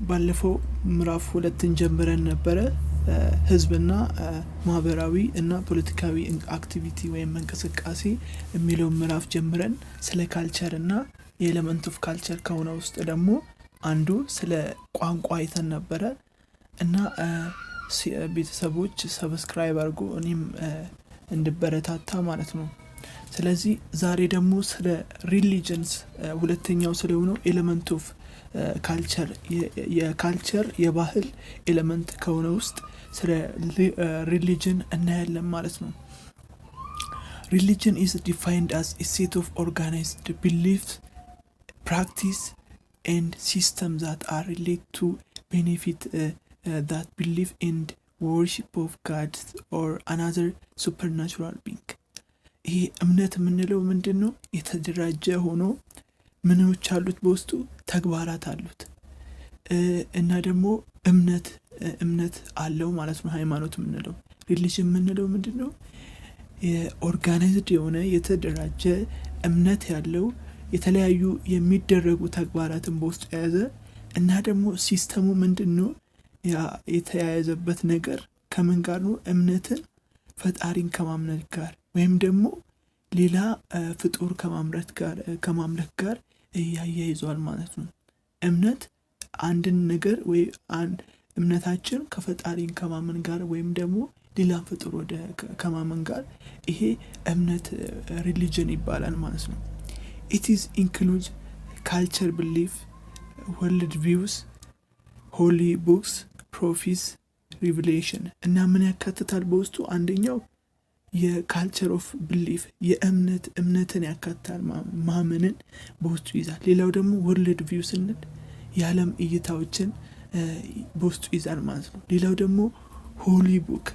ባለፈው ምዕራፍ 2 ጀምረን ነበረ ህዝብና ማህበራዊ እና ፖለቲካዊ አክቲቪቲ ወይም እንቅስቃሴ የሚለው ምዕራፍ ጀምረን ስለ ካልቸር እና ኤሌመንት ኦፍ ካልቸር ከሆነ ውስጥ ደግሞ አንዱ ስለ ቋንቋ አይተን ነበረ እና ቤተሰቦች ሰብስክራይብ አድርጉ እኔም እንድበረታታ ማለት ነው። ስለዚህ ዛሬ ደግሞ ስለ ሪሊጅንስ ሁለተኛው ስለሆነው ኤሌመንት ኦፍ ካልቸር የካልቸር የባህል ኤሌመንት ከሆነ ውስጥ ስለ ሪሊጅን እናያለን ማለት ነው። Religion is defined as a set of organized beliefs, practice and systems that are related to benefit that belief in worship of God or another supernatural being. ይሄ እምነት የምንለው ምንድነው? የተደራጀ ሆኖ ምኖች አሉት በውስጡ ተግባራት አሉት እና ደግሞ እምነት አለው ማለት ነው። ሃይማኖት የምንለው ሪሊጅን የምንለው ምንድነው? የኦርጋናይዝድ የሆነ የተደራጀ እምነት ያለው የተለያዩ የሚደረጉ ተግባራትን በውስጡ የያዘ እና ደግሞ ሲስተሙ ምንድነው? የተያያዘበት ነገር ከምን ጋር ነው? እምነትን ፈጣሪን ከማምለክ ጋር ወይም ደግሞ ሌላ ፍጡር ከማምለክ ጋር ያያይዟል ማለት ነው። እምነት አንድን ነገር ወይ እምነታችን ከፈጣሪን ከማመን ጋር ወይም ደግሞ ሌላ ፍጡር ወደ ከማመን ጋር ይሄ እምነት ሪሊጅን ይባላል ማለት ነው። It is includes culture, belief, world views, holy books, prophecies, revelation እና ምን ያካትታል በውስጡ? አንደኛው የካልቸር ኦፍ ቢሊፍ የእምነትን ያካትታል ማመንን በውስጡ ይዛል። ሌላው ደግሞ ወርልድ ቪው ስንል የዓለም እይታዎችን በውስጡ ይዛል ማለት ነው። ሌላው ደግሞ ሆሊ ቡክ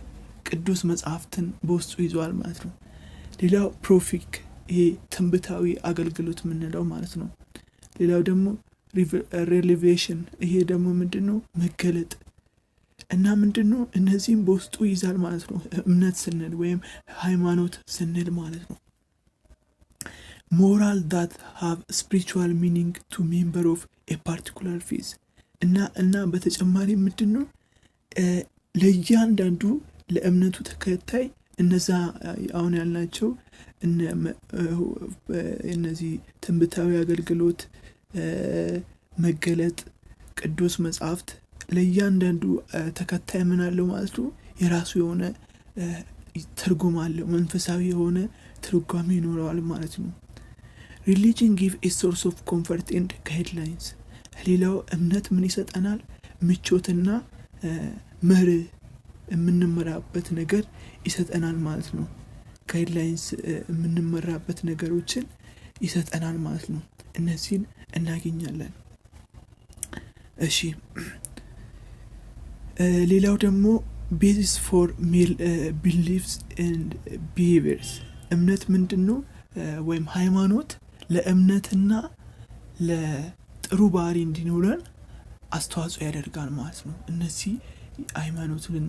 ቅዱስ መጽሐፍትን በውስጡ ይዟል ማለት ነው። ሌላው ፕሮፊክ ይሄ ትንቢታዊ አገልግሎት የምንለው ማለት ነው። ሌላው ደግሞ ሪሌቬሽን ይሄ ደግሞ ምንድነው? መገለጥ እና ምንድነው? እነዚህም በውስጡ ይዛል ማለት ነው። እምነት ስንል ወይም ሃይማኖት ስንል ማለት ነው። moral that have spiritual meaning to member of a particular faith እና በተጨማሪ ምንድነው? ለእያንዳንዱ ለእምነቱ ተከታይ እነዛ አሁን ያልናቸው እነዚህ ትንቢታዊ አገልግሎት መገለጥ ቅዱስ መጽሐፍት ለእያንዳንዱ ተከታይ ምን አለው ማለት ነው? የራሱ የሆነ ትርጉም አለው፣ መንፈሳዊ የሆነ ትርጓሜ ይኖረዋል ማለት ነው። Religion give a source of comfort and guidelines. ሌላው እምነት ምን ይሰጠናል? ምቾትና መርህ የምንመራበት ነገር ይሰጠናል ማለት ነው። ጋይድላይንስ የምንመራበት ነገሮችን ይሰጠናል ማለት ነው። እነዚህን እናገኛለን። እሺ ሌላው ደግሞ basis for beliefs and behaviors እምነት ምንድነው? ወይም ሃይማኖት ለእምነትና ለጥሩ ባህሪ እንዲኖረን አስተዋጽኦ ያደርጋል ማለት ነው። እነዚህ ሃይማኖትን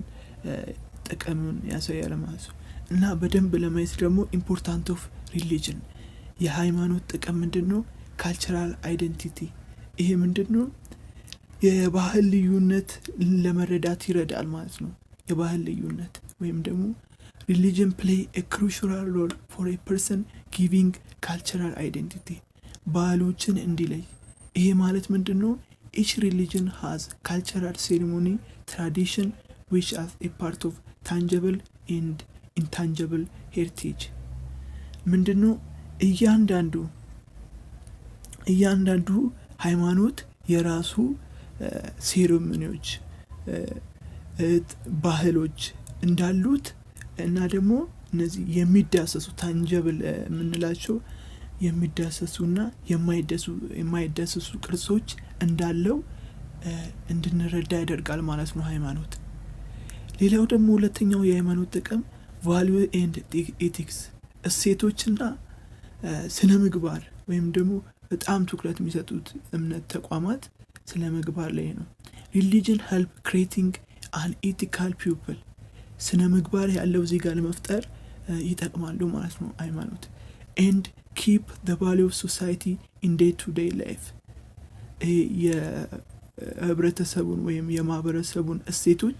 ጥቅምን ያሳያል ማለት ነው። እና በደንብ ለማየት ደግሞ ኢምፖርታንት ኦፍ ሪሊጅን የሃይማኖት ጥቅም ምንድነው? ካልቸራል አይደንቲቲ ይሄ ምንድነው? የባህል ልዩነት ለመረዳት ይረዳል ማለት ነው። የባህል ልዩነት ወይም ደግሞ religion play a crucial role for a person giving cultural identity ባህሎችን እንዲለይ ይሄ ማለት ምንድነው? each religion has cultural ceremony tradition which are a part of tangible and intangible heritage ምንድነው? እያንዳንዱ ሃይማኖት የራሱ ሴሬሞኒዎች ባህሎች እንዳሉት እና ደግሞ እነዚህ የሚዳሰሱ ታንጀብል የምንላቸው የሚዳሰሱና የማይዳሰሱ ቅርጾች እንዳለው እንድንረዳ ያደርጋል ማለት ነው ሃይማኖት። ሌላው ደግሞ ሁለተኛው የሃይማኖት ጥቅም value and ethics እሴቶችና ስነ ምግባር ወይም ደግሞ በጣም ትኩረት የሚሰጡት እምነት ተቋማት ስለ ምግባር ላይ ነው። religion help creating an ethical people ስነ ምግባር ያለው ዜጋ ለመፍጠር ይጠቅማሉ ማለት ነው ሃይማኖት። and keep the value of society in day to day life ህብረተሰቡን ወይም የማህበረሰቡን እሴቶች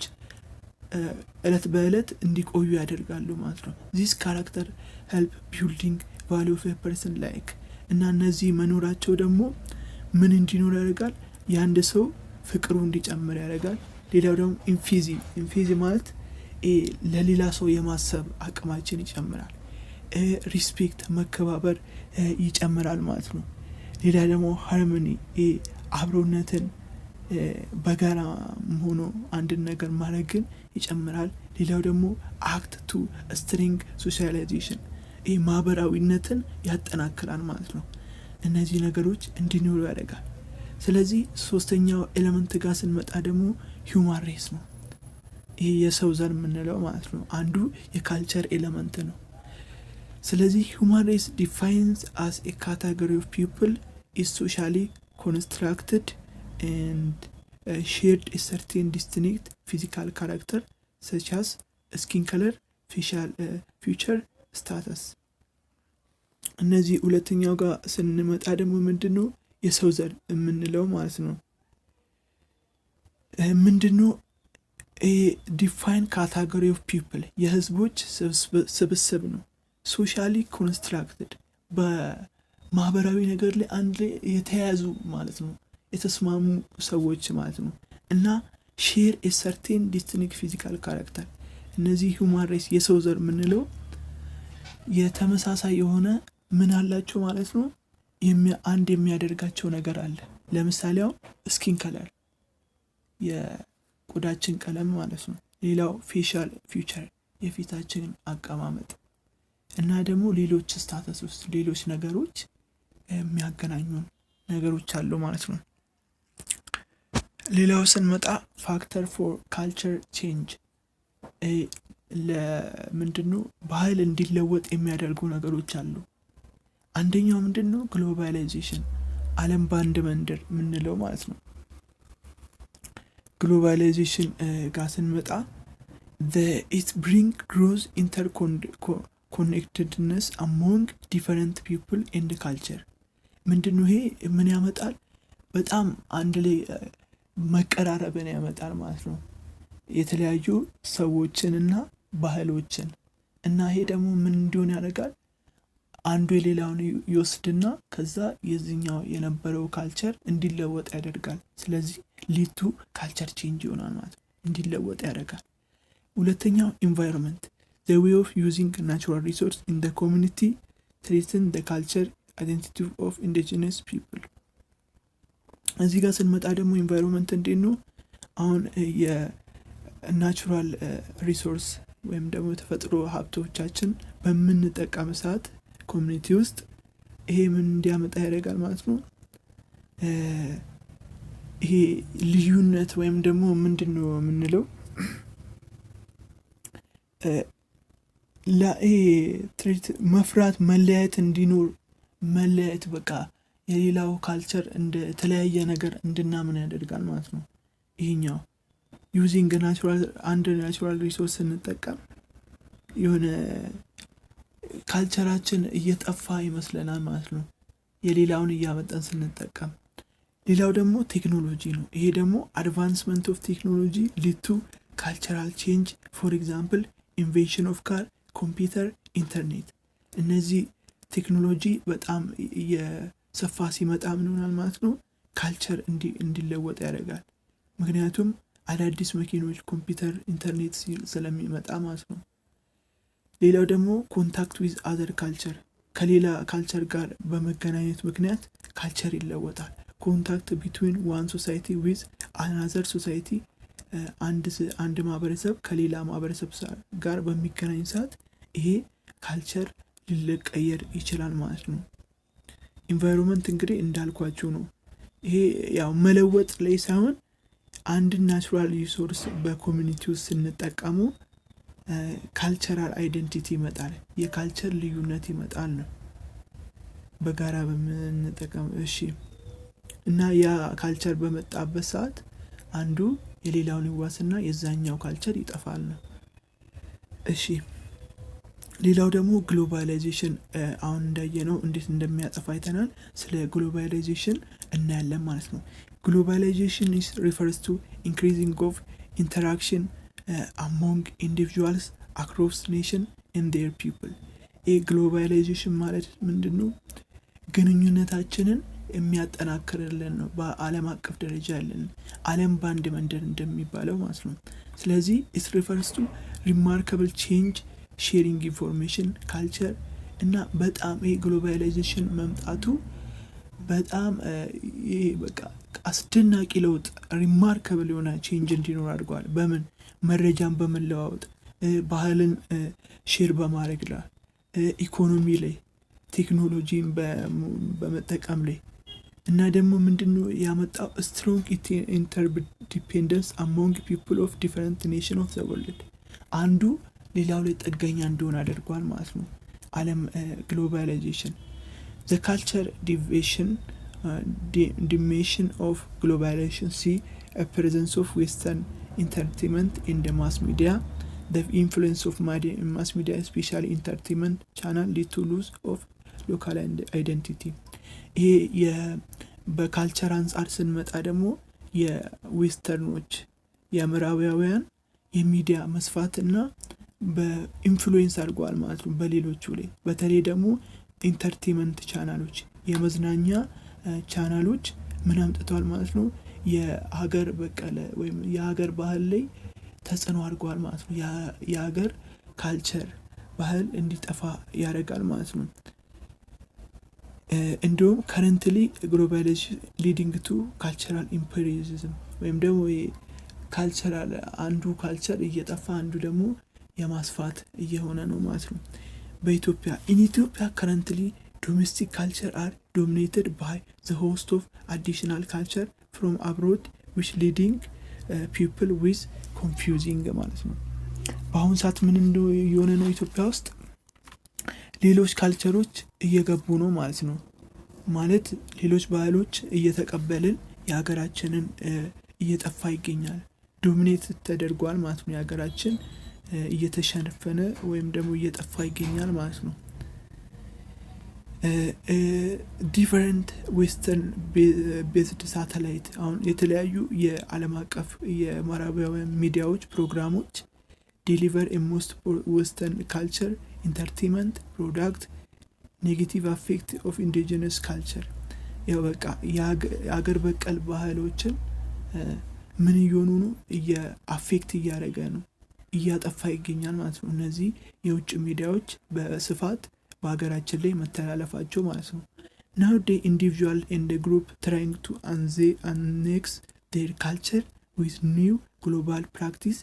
እለት በእለት እንዲቆዩ ያደርጋሉ ማለት ነው። this character help building value of a person like እና እነዚህ መኖራቸው ደግሞ ምን እንዲኖር ያደርጋል? የአንድ ሰው ፍቅሩ እንዲጨምር ያደርጋል። ሌላው ደግሞ ኢንፊዚ ማለት ለሌላ ሰው የማሰብ አቅማችን ይጨምራል። ሪስፔክት መከባበር ይጨምራል ማለት ነው። ሌላ ደግሞ ሃርሞኒ አብሮነትን በጋራ ሆኖ አንድን ነገር ማድረግን ይጨምራል። ሌላው ደግሞ አክት ቱ ስትሪንግ ሶሻላይዜሽን ማህበራዊነትን ያጠናክራል ማለት ነው። እነዚህ ነገሮች እንዲኖሩ ያደርጋል። ስለዚህ ሶስተኛው ኤሌመንት ጋር ስንመጣ ደግሞ ሂውማን ሬስ ነው። ይሄ የሰው ዘር የምንለው ማለት ነው። አንዱ የካልቸር ኤሌመንት ነው። ስለዚህ ሂውማን ሬስ ዲፋይንስ አስ ኤ ካቴጎሪ ኦፍ ፒፕል ኢዝ ሶሻሊ ኮንስትራክትድ and shared a certain distinct physical character such as skin color, facial feature, status። እነዚህ ሁለተኛው ጋር ስንመጣ ደግሞ ምንድነው የሰው ዘር የምንለው ማለት ነው። ምንድነው ዲፋይን ካቴጎሪ ኦፍ ፒፕል የህዝቦች ስብስብ ነው። ሶሻሊ ኮንስትራክትድ በማህበራዊ ነገር ላይ አንድ ላይ የተያዙ ማለት ነው፣ የተስማሙ ሰዎች ማለት ነው። እና ሼር ኤ ሰርቴን ዲስቲንክት ፊዚካል ካራክተር እነዚህ ሂውማን ሬስ የሰው ዘር የምንለው የተመሳሳይ የሆነ ምን አላቸው ማለት ነው። አንድ የሚያደርጋቸው ነገር አለ። ለምሳሌ ስኪን ከለር የቆዳችን ቀለም ማለት ነው። ሌላው ፌሻል ፊቸር የፊታችንን አቀማመጥ እና ደግሞ ሌሎች ስታተስ ውስጥ ሌሎች ነገሮች የሚያገናኙን ነገሮች አሉ ማለት ነው። ሌላው ስንመጣ ፋክተር ፎር ካልቸር ቼንጅ ለምንድነው ባህል እንዲለወጥ የሚያደርጉ ነገሮች አሉ። አንደኛው ምንድነው ግሎባላይዜሽን ዓለም በአንድ መንደር የምንለው ማለት ነው። ግሎባላይዜሽን ጋር ስንመጣ it bring grows interconnectedness among different people and culture ምንድነው ይሄ ምን ያመጣል? በጣም አንድ ላይ መቀራረብን ያመጣል ማለት ነው። የተለያዩ ሰዎችንና ባህሎችን እና ይሄ ደግሞ ምን እንዲሆን ያደርጋል? አንዱ የሌላውን ይወስድና ከዛ የዚህኛው የነበረው ካልቸር እንዲለወጥ ያደርጋል። ስለዚህ ሊቱ ካልቸር ቼንጅ ይሆናል ማለት ነው፣ እንዲለወጥ ያደርጋል። ሁለተኛው ኢንቫይሮንመንት the way of using natural resource in the community threaten the culture identity of indigenous people። እዚህ ጋር ስንመጣ ደግሞ ኢንቫይሮንመንት እንዴት ነው? አሁን የናቹራል ሪሶርስ ወይም ደግሞ የተፈጥሮ ሀብቶቻችን በምንጠቀም ሰዓት ኮሚኒቲ ውስጥ ይሄ ምን እንዲያመጣ ያደርጋል ማለት ነው። ይሄ ልዩነት ወይም ደግሞ ምንድነው የምንለው ትሪት መፍራት መለያየት እንዲኖር መለያየት በቃ የሌላው ካልቸር እንደ ተለያየ ነገር እንድናምን ያደርጋል ማለት ነው። ይሄኛው ዩዚንግ ናቹራል ሪሶርስ እንጠቀም የሆነ ካልቸራችን እየጠፋ ይመስለናል ማለት ነው፣ የሌላውን እያመጣን ስንጠቀም። ሌላው ደግሞ ቴክኖሎጂ ነው። ይሄ ደግሞ አድቫንስመንት ኦፍ ቴክኖሎጂ ሊድ ቱ ካልቸራል ቼንጅ ፎር ኤግዛምፕል ኢንቬንሽን ኦፍ ካር፣ ኮምፒውተር፣ ኢንተርኔት። እነዚህ ቴክኖሎጂ በጣም የሰፋ ሲመጣ ምን ይሆናል ማለት ነው? ካልቸር እንዲለወጥ ያደርጋል። ምክንያቱም አዳዲስ መኪኖች፣ ኮምፒውተር፣ ኢንተርኔት ስለሚመጣ ማለት ነው። ሌላው ደግሞ ኮንታክት ዊዝ አዘር ካልቸር ከሌላ ካልቸር ጋር በመገናኘት ምክንያት ካልቸር ይለወጣል። ኮንታክት ቢትዊን ዋን ሶሳይቲ ዊዝ አናዘር ሶሳይቲ አንድ ማህበረሰብ ከሌላ ማህበረሰብ ጋር በሚገናኝ ሰዓት ይሄ ካልቸር ሊቀየር ይችላል ማለት ነው። ኢንቫይሮንመንት እንግዲህ እንዳልኳችሁ ነው። ይሄ ያው መለወጥ ላይ ሳይሆን አንድ ናቹራል ሪሶርስ በኮሚኒቲ ውስጥ ስንጠቀሙ ካልቸራል አይደንቲቲ ይመጣል፣ የካልቸር ልዩነት ይመጣል ነው በጋራ በምንጠቀም። እሺ እና ያ ካልቸር በመጣበት ሰዓት አንዱ የሌላውን ይዋስና የዛኛው ካልቸር ይጠፋል ነው። እሺ ሌላው ደግሞ ግሎባላይዜሽን አሁን እንዳየነው እንዴት እንደሚያጠፋ አይተናል። ስለ ግሎባላይዜሽን እናያለን ማለት ነው። ግሎባላይዜሽን is refers to increasing of interaction among individuals across nation and their people። ይህ ግሎባላይዜሽን ማለት ምንድነው? ግንኙነታችንን የሚያጠናክርልን ነው። በአለም አቀፍ ደረጃ ያለን አለም በአንድ መንደር እንደሚባለው ማለት ነው። ስለዚህ it refers to remarkable change sharing information culture እና በጣም ይሄ ግሎባላይዜሽን መምጣቱ በጣም ይሄ በቃ አስደናቂ ለውጥ ሪማርካብል የሆነ ቼንጅ እንዲኖር አድርጓል። በምን መረጃን በመለዋወጥ ባህልን ሼር በማድረግ ላይ ኢኮኖሚ ላይ ቴክኖሎጂን በመጠቀም ላይ እና ደግሞ ምንድነው ያመጣው ስትሮንግ ኢንተርዲፔንደንስ among people of different nation of the world። አንዱ ሌላው ላይ ጥገኛ እንደሆነ አድርጓል ማለት ነው። አለም ግሎባላይዜሽን the culture dimension of globalization see a presence of western entertainment in the mass media. The influence of mass media especially entertainment channel lead to loss of local identity። ይሄ በካልቸር አንፃር ስንመጣ ደግሞ የዌስተርኖች የምዕራባውያን የሚዲያ መስፋትና በኢንፍሉዌንስ አድርጓል ማለት ነው በሌሎቹ ላይ። በተለይ ደግሞ ኢንተርቴይንመንት ቻናሎች የመዝናኛ ቻናሎች ምን አምጥተዋል ማለት ነው? የሀገር በቀለ ወይም የሀገር ባህል ላይ ተጽዕኖ አድርጓል ማለት ነው። የሀገር ካልቸር ባህል እንዲጠፋ ያደርጋል ማለት ነው። እንዲሁም ከረንትሊ ግሎባላይዜሽን ሊዲንግ ቱ ካልቸራል ኢምፔሪያሊዝም ወይም ደግሞ ካልቸራል አንዱ ካልቸር እየጠፋ አንዱ ደግሞ የማስፋት እየሆነ ነው ማለት ነው። በኢትዮጵያ in Ethiopia currently domestic culture are dominated by the host of additional culture from abroad which leading people with confusing ማለት ነው። በአሁን ሰዓት ምን እንደሆነ ነው ኢትዮጵያ ውስጥ ሌሎች ካልቸሮች እየገቡ ነው ማለት ነው። ማለት ሌሎች ባህሎች እየተቀበልን የሀገራችንን እየጠፋ ይገኛል። ዶሚኔት ተደርጓል ማለት ነው። የሀገራችን እየተሸነፈነ ወይም ደግሞ እየጠፋ ይገኛል ማለት ነው። ዲፈረንት ዌስተርን ቤዝድ ሳተላይት አሁን የተለያዩ የዓለም አቀፍ የምዕራባውያን ሚዲያዎች ፕሮግራሞች ዴሊቨር ሞስት ዌስተርን ካልቸር ኢንተርቴይንመንት ፕሮዳክት ኔጌቲቭ አፌክት ኦፍ ኢንዲጂነስ ካልቸር። ያው በቃ የሀገር በቀል ባህሎችን ምን እየሆኑ ነው? አፌክት እያደረገ ነው፣ እያጠፋ ይገኛል ማለት ነው። እነዚህ የውጭ ሚዲያዎች በስፋት በሀገራችን ላይ መተላለፋቸው ማለት ነው። nowadays individual and the group trying to annex their culture with new global practice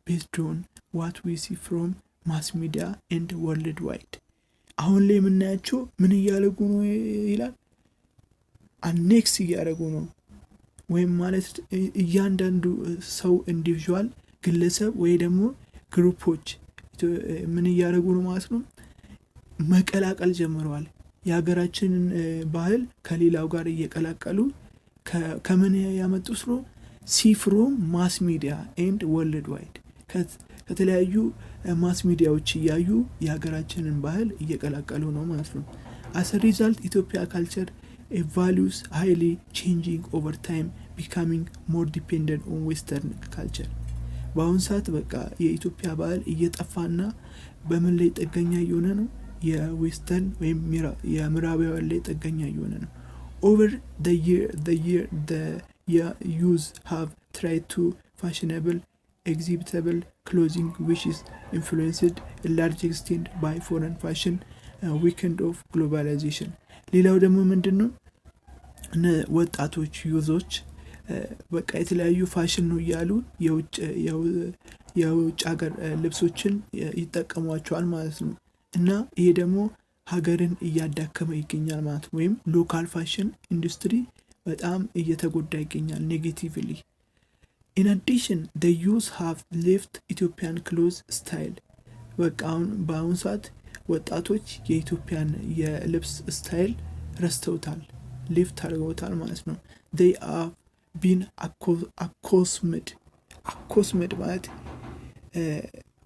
based on what we see from mass media and worldwide። አሁን ላይ የምናያቸው ምን እያደረጉ ነው ይላል? አኔክስ እያደረጉ ነው ወይም ማለት እያንዳንዱ ሰው ኢንዲቪጁዋል ግለሰብ ወይ ደግሞ ግሩፖች ምን እያደረጉ ነው ማለት ነው? መቀላቀል ጀምረዋል። የሀገራችንን ባህል ከሌላው ጋር እየቀላቀሉ ከምን ያመጡት ነው? ሲፍሮም ማስ ሚዲያ ኤንድ ወርልድ ዋይድ ከተለያዩ ማስ ሚዲያዎች እያዩ የሀገራችንን ባህል እየቀላቀሉ ነው ማለት ነው። as a result Ethiopia culture values highly changing over time becoming more dependent on western culture። በአሁን ሰዓት በቃ የኢትዮጵያ ባህል እየጠፋና በምን ላይ ጥገኛ እየሆነ ነው? የዌስተርን ወይም የምዕራባውያን ላይ ጥገኛ እየሆነ ነው። over the youth have tried to fashionable exhibitable clothing which is influenced a large extent by foreign fashion weekend of globalization። ሌላው ደግሞ ምንድነው? ወጣቶች ዩዞች በቃ የተለያዩ ፋሽን ነው እያሉ የውጭ ሀገር ልብሶችን ይጠቀሟቸዋል ማለት ነው። እና ይሄ ደግሞ ሀገርን እያዳከመ ይገኛል ማለት ነው። ወይም ሎካል ፋሽን ኢንዱስትሪ በጣም እየተጎዳ ይገኛል ኔጌቲቭሊ። in addition the youth have left Ethiopian clothes style። በቃ በአሁን ሰዓት ወጣቶች የኢትዮጵያን የልብስ ስታይል ረስተውታል፣ ሊፍት አድርገውታል ማለት ነው። they have been accustomed ማለት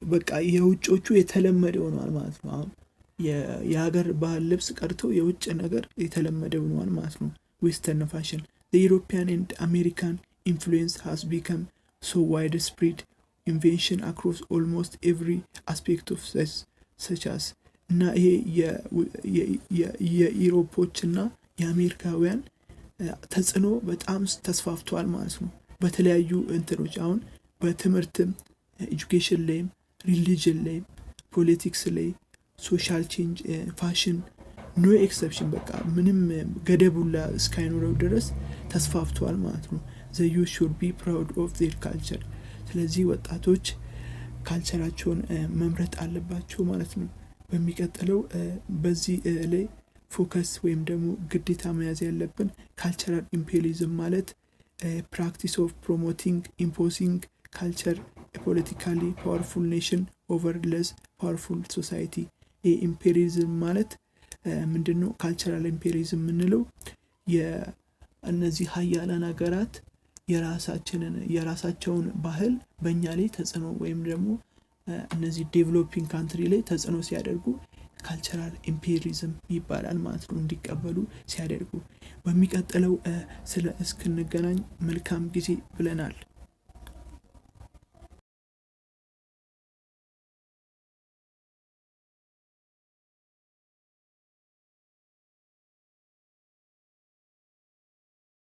በቃ የውጮቹ የተለመደ ሆኗል ማለት ነው። አሁን የሀገር ባህል ልብስ ቀርቶ የውጭ ነገር የተለመደ ሆኗል ማለት ነው። ዌስተርን ፋሽን the European and American influence has become so widespread invention across almost every aspect of such as እና ይሄ የኢሮፖች እና የአሜሪካውያን ተጽዕኖ በጣም ተስፋፍቷል ማለት ነው። በተለያዩ እንትኖች አሁን በትምህርትም ኤጁኬሽን ላይም ሪሊጅን ላይም ፖለቲክስ ላይ ሶሻል ቼንጅ ፋሽን ኖ ኤክሰፕሽን በቃ ምንም ገደቡላ እስካይኖረው ድረስ ተስፋፍቷል ማለት ነው። the youth should be proud of their culture ስለዚህ ወጣቶች ካልቸራቸውን መምረጥ አለባቸው ማለት ነው። በሚቀጥለው በዚህ ላይ ፎከስ ወይም ደግሞ ግዴታ መያዝ ያለብን ካልቸራል ኢምፔሪያሊዝም ማለት practice of promoting imposing culture a politically powerful nation over less powerful society ኢምፔሪያሊዝም ማለት ምንድነው? ካልቸራል ኢምፔሪያሊዝም የምንለው የእነዚህ ሀያላን ሀገራት የራሳቸውን ባህል በእኛ ላይ ተጽዕኖ ወይም ደግሞ እነዚህ ዴቨሎፒንግ ካንትሪ ላይ ተጽዕኖ ሲያደርጉ ካልቸራል ኢምፔሪያሊዝም ይባላል ማለት ነው። እንዲቀበሉ ሲያደርጉ በሚቀጥለው ስለ እስክንገናኝ መልካም ጊዜ ብለናል።